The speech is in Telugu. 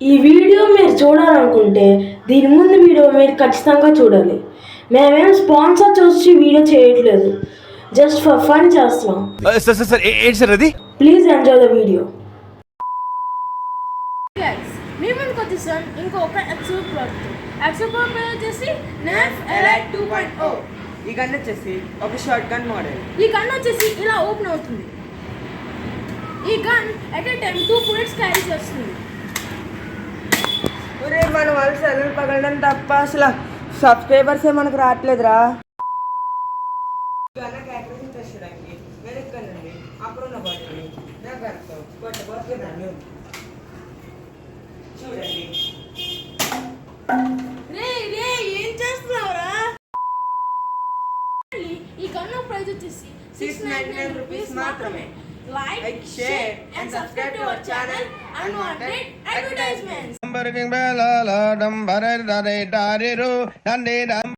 ఈ వీడియో మీరు చూడాలనుకుంటే దీని ముందు వీడియో మీరు ఖచ్చితంగా చూడాలి. మేమేం స్పాన్సర్ చూసి వీడియో చేయట్లేదు, జస్ట్ ఫర్ ఫన్ చేస్తున్నాం. సార్ అది ప్లీజ్ ఎంజాయ్ ద వీడియో. మీ ముందుకు వచ్చేసాం ఇంకొక ఎక్స్పో ప్రోడక్ట్ వచ్చేసి nerf alpha2.0. ఈ గన్ వచ్చేసి ఒక షార్ట్ గన్ మోడల్. ఈ గన్ వచ్చేసి ఇలా ఓపెన్ అవుతుంది. ఈ gun at a time 2 bullets carry చేస్తుంది. ఒరే మన వాళ్ళు సెలవులు పగలడం తప్ప అసలు సబ్స్క్రైబర్స్ మనకు రావట్లేదురా. చూడండి ఏం చేస్తున్నావురా? ఈ గన్ ప్రైస్ వచ్చేసి 699 రూపీస్ మాత్రమే. Like, share and subscribe to our channel Unwanted Advertisements.